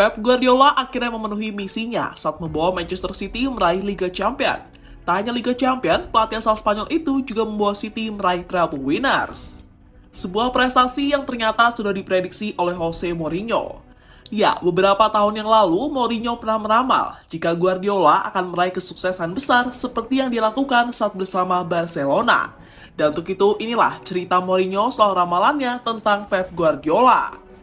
Pep Guardiola akhirnya memenuhi misinya saat membawa Manchester City meraih Liga Champions. Tak hanya Liga Champions, pelatih asal Spanyol itu juga membawa City meraih treble winners. Sebuah prestasi yang ternyata sudah diprediksi oleh Jose Mourinho. Ya, beberapa tahun yang lalu Mourinho pernah meramal jika Guardiola akan meraih kesuksesan besar seperti yang dilakukan saat bersama Barcelona. Dan untuk itu, inilah cerita Mourinho soal ramalannya tentang Pep Guardiola.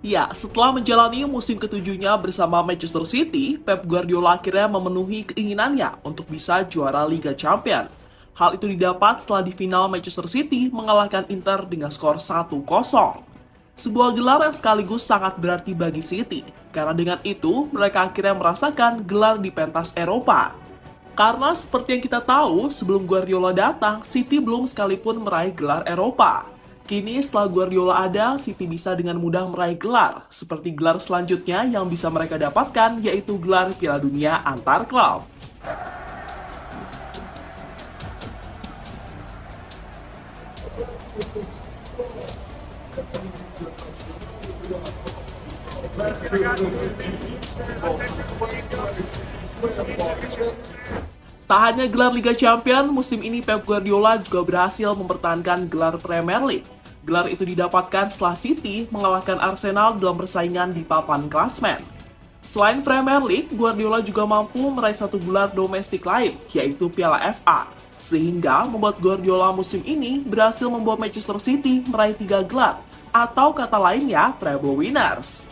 Ya, setelah menjalani musim ketujuhnya bersama Manchester City, Pep Guardiola akhirnya memenuhi keinginannya untuk bisa juara Liga Champions. Hal itu didapat setelah di final Manchester City mengalahkan Inter dengan skor 1-0. Sebuah gelar yang sekaligus sangat berarti bagi City, karena dengan itu mereka akhirnya merasakan gelar di pentas Eropa. Karena seperti yang kita tahu, sebelum Guardiola datang, City belum sekalipun meraih gelar Eropa. Kini setelah Guardiola ada, City bisa dengan mudah meraih gelar, seperti gelar selanjutnya yang bisa mereka dapatkan yaitu gelar Piala Dunia antar klub. Tak hanya gelar Liga Champions, musim ini Pep Guardiola juga berhasil mempertahankan gelar Premier League. Gelar itu didapatkan setelah City mengalahkan Arsenal dalam persaingan di papan klasmen. Selain Premier League, Guardiola juga mampu meraih satu gelar domestik lain, yaitu Piala FA. Sehingga membuat Guardiola musim ini berhasil membawa Manchester City meraih 3 gelar, atau kata lainnya treble winners.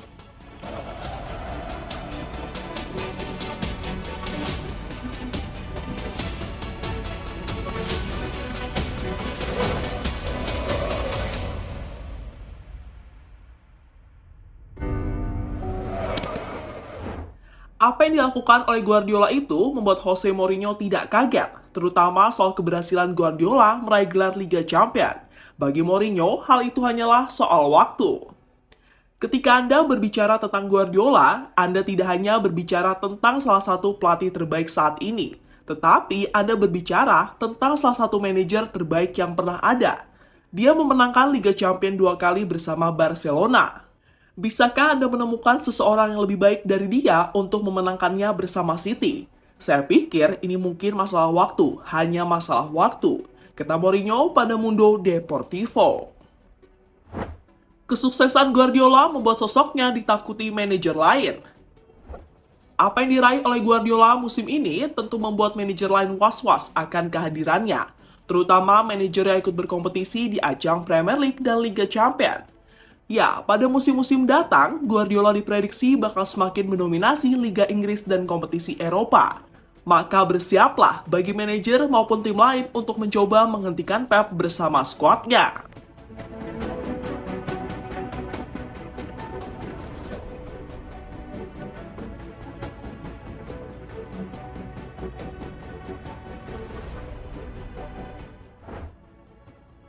Apa yang dilakukan oleh Guardiola itu membuat Jose Mourinho tidak kaget, terutama soal keberhasilan Guardiola meraih gelar Liga Champions. Bagi Mourinho, hal itu hanyalah soal waktu. Ketika Anda berbicara tentang Guardiola, Anda tidak hanya berbicara tentang salah satu pelatih terbaik saat ini, tetapi Anda berbicara tentang salah satu manajer terbaik yang pernah ada. Dia memenangkan Liga Champions 2 kali bersama Barcelona. Bisakah Anda menemukan seseorang yang lebih baik dari dia untuk memenangkannya bersama City? Saya pikir ini mungkin masalah waktu, hanya masalah waktu, kata Mourinho pada Mundo Deportivo. Kesuksesan Guardiola membuat sosoknya ditakuti manajer lain. Apa yang diraih oleh Guardiola musim ini tentu membuat manajer lain was-was akan kehadirannya, terutama manajer yang ikut berkompetisi di ajang Premier League dan Liga Champions. Ya, pada musim-musim datang, Guardiola diprediksi bakal semakin mendominasi Liga Inggris dan kompetisi Eropa. Maka bersiaplah bagi manajer maupun tim lain untuk mencoba menghentikan Pep bersama skuadnya.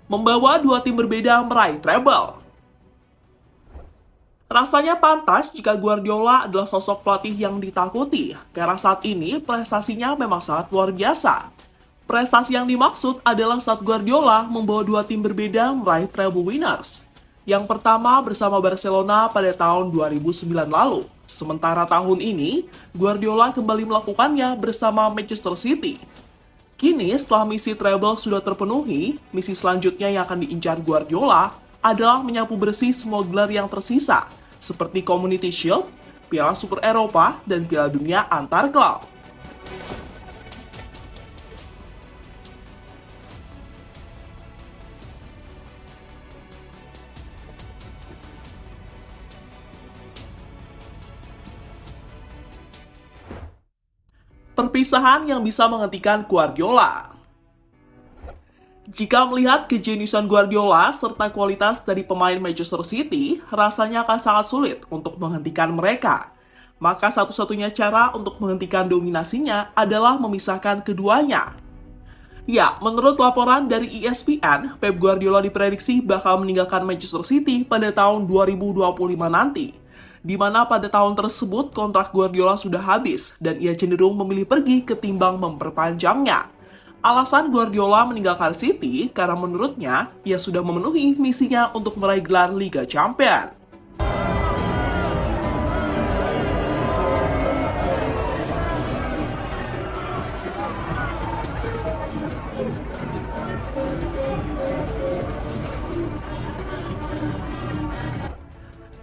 Membawa dua tim berbeda meraih treble. Rasanya pantas jika Guardiola adalah sosok pelatih yang ditakuti, karena saat ini prestasinya memang sangat luar biasa. Prestasi yang dimaksud adalah saat Guardiola membawa dua tim berbeda meraih treble winners. Yang pertama bersama Barcelona pada tahun 2009 lalu. Sementara tahun ini, Guardiola kembali melakukannya bersama Manchester City. Kini setelah misi treble sudah terpenuhi, misi selanjutnya yang akan diincar Guardiola adalah menyapu bersih semua gelar yang tersisa, seperti Community Shield, Piala Super Eropa, dan Piala Dunia antar klub. Perpisahan yang bisa menghentikan Guardiola. Jika melihat kejeniusan Guardiola serta kualitas dari pemain Manchester City, rasanya akan sangat sulit untuk menghentikan mereka. Maka satu-satunya cara untuk menghentikan dominasinya adalah memisahkan keduanya. Ya, menurut laporan dari ESPN, Pep Guardiola diprediksi bakal meninggalkan Manchester City pada tahun 2025 nanti. Di mana pada tahun tersebut kontrak Guardiola sudah habis dan ia cenderung memilih pergi ketimbang memperpanjangnya. Alasan Guardiola meninggalkan City karena menurutnya ia sudah memenuhi misinya untuk meraih gelar Liga Champions.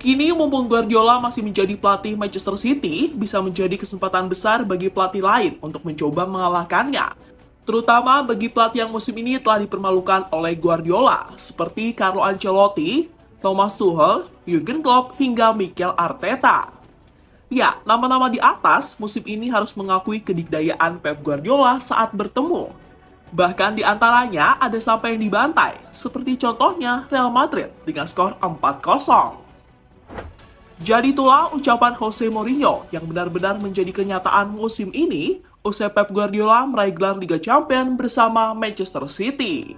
Kini mumpung Guardiola masih menjadi pelatih Manchester City, bisa menjadi kesempatan besar bagi pelatih lain untuk mencoba mengalahkannya. Terutama bagi pelatih yang musim ini telah dipermalukan oleh Guardiola, seperti Carlo Ancelotti, Thomas Tuchel, Jurgen Klopp, hingga Mikel Arteta. Ya, nama-nama di atas musim ini harus mengakui kedikdayaan Pep Guardiola saat bertemu. Bahkan di antaranya ada sampai yang dibantai, seperti contohnya Real Madrid dengan skor 4-0. Jadi itulah ucapan Jose Mourinho yang benar-benar menjadi kenyataan musim ini usai Pep Guardiola meraih gelar Liga Champions bersama Manchester City.